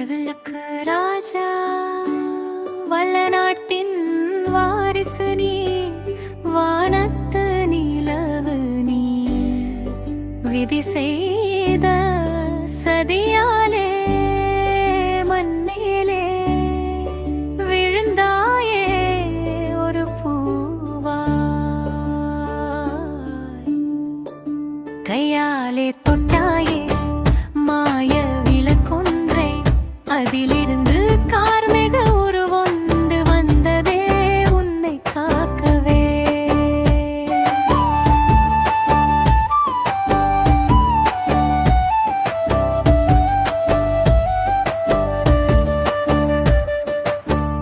மாயவிளக்கு ராஜா வல்லநாட்டின் வாரிசு நீ, வானத்து நிலவு நீ, விதி செய்த சதியாலே மண்ணிலே விழுந்தாயே ஒரு பூவாய். கையாலே தொட்டாயே மாய விளக்கொன்றை, அதிலிருந்து கார்மிக உருவொன்று வந்ததே உன்னை காக்கவே.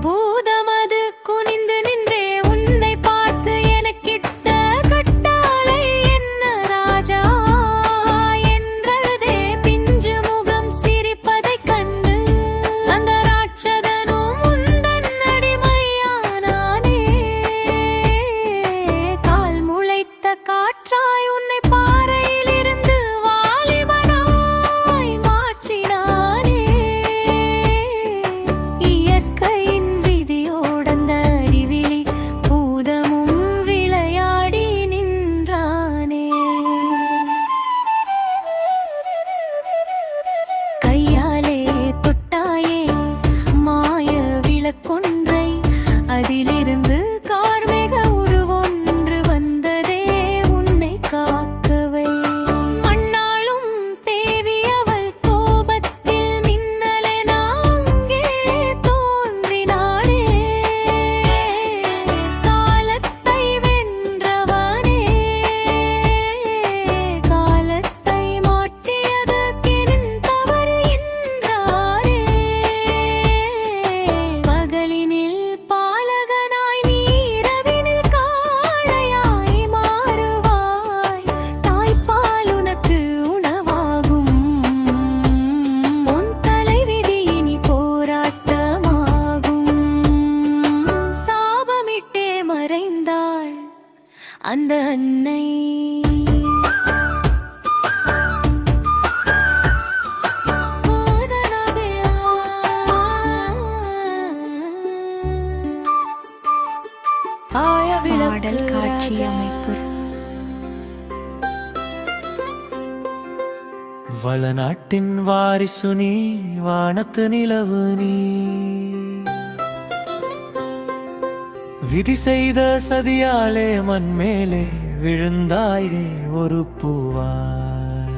பூதமது குனிந்து நின்றே உன்னை பார்த்து எனக்கிட்ட கட்டாளை என்ன ராஜா என்றதே. பிஞ்சு முகம் சிரிப்பதைக் கண்டு அந்த ராட்சதனும் உந்தன் அடிமையானானே. கால் முளைத்த காற்றாய் உன்னை பாறையிலிருந்து வாலிபனாய் மாற்றினானே. இயற்கையின் விதியோடந்த அறிவிலி பூதமும் விளையாடி நின்றானே. கையாலே தொட்டாயே மாய விளக்கொன்றை, அதிலிருந்து கார்மிக உருவொன்று வந்ததே உன்னை காக்கவே. மண்ணாளும் தேவி அவள் கோபத்தில் மின்னலென அங்கே தோன்றினாளே. காலத்தை வென்றவனே, காலத்தை மாற்றியதற்கென் தவறு என்றாரே. பகலினில் பாலகனாய் நீ இரவினில் காளையாய் மாறுவாய். தாய்ப்பால் உனக்கு உணவாகும். உன் தலைவிதி இனி போராட்டமாகும். சாபமிட்டே மறைந்தாள் அந்த அன்னை. பாடல் காட்சி அமைப்பு. வளநாட்டின் வாரிசு நீ, வானத்து நிலவு நீ, விதி செய்த சதியாலே மண் மேலே விழுந்தாயே ஒரு பூவாய்.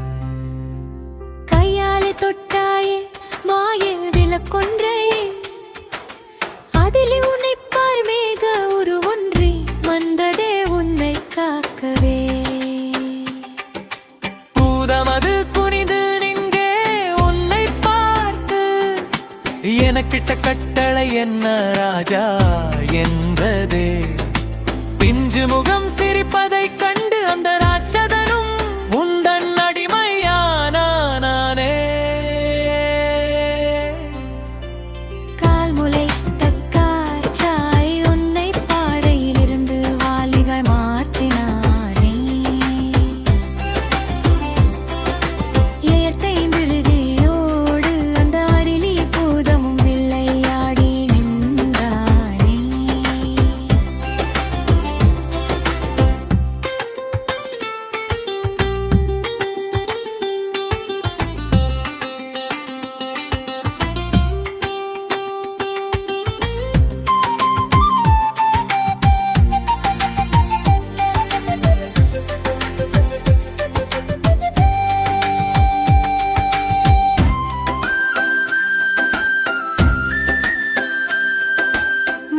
கையாலே தொட்டாயே மாய விளக்கொன்றை, அதிலே உன்னை பார்மேக உருவொன்றி வந்ததே உன்னை காக்கவே. பூதமது குனிந்து நின்றே உன்னை பார்த்து எனக்கிட்ட கட்டளை என்ன ராஜா என்றதே. பிஞ்சு முகம் சிரிப்பதைக் கண்டு அந்த ராட்சதனும் உந்தன் அடிமையானானே. கால் முளைத்த காற்றாய் உன்னை பாறையிலிருந்து வாலிகாய் மாற்றினானே. இயற்கை மிருகியோடு அந்த அரிலி பூதமும் விளையாடி நின்றானே.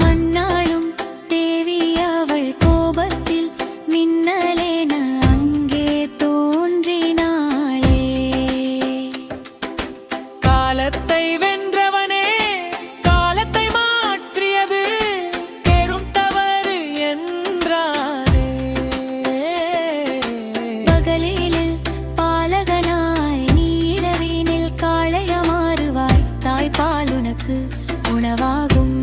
மண்ணாளும் தேவி அவள் கோபத்தில் மின்னலென அங்கே தோன்றினாளே. காலத்தை வென்றவனே, காலத்தை மாற்றியது பெரும் தவறு என்றானே. பகலில் பாலகனாய் நீ இரவினில் காளைய மாறுவாய். தாய்ப்பால் உனக்கு உணவாகும்.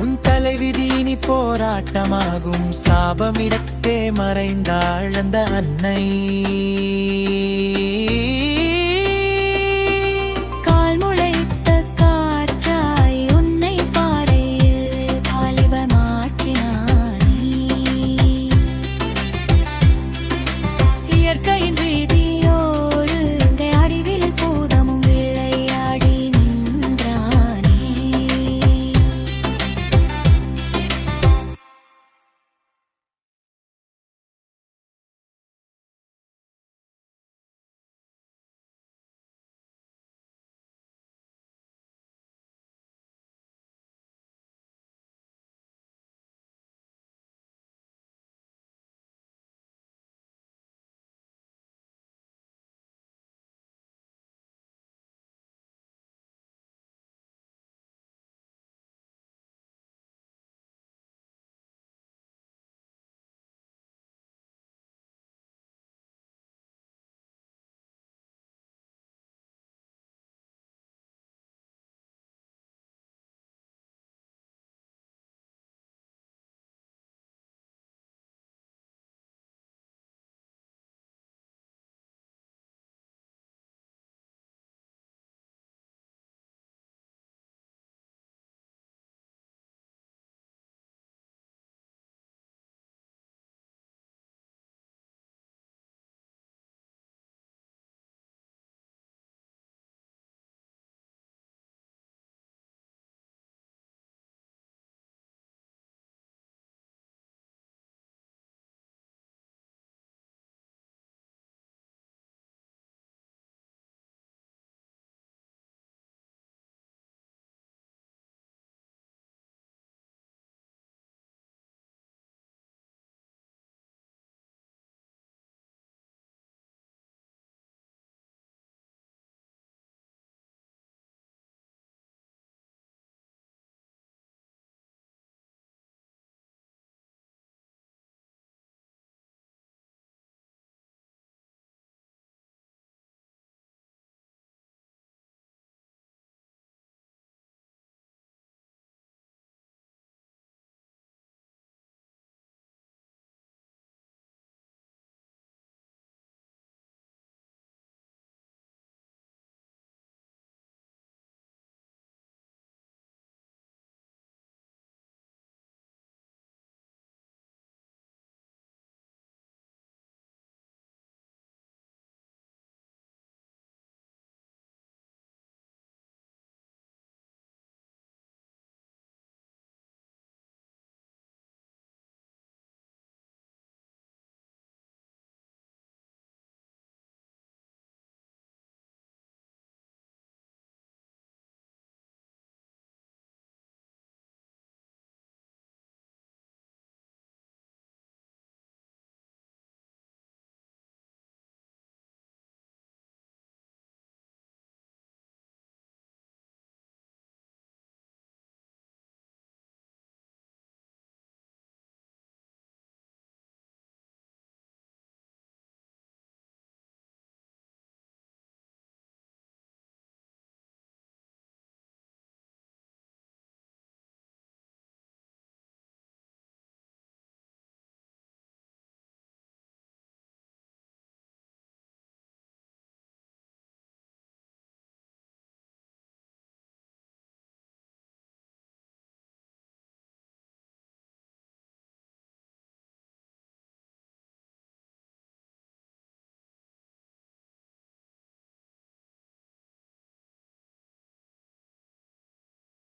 உன் தலைவிதி இனி போராட்டமாகும். சாபமிடத்தே மறைந்தாள் அந்த அன்னை.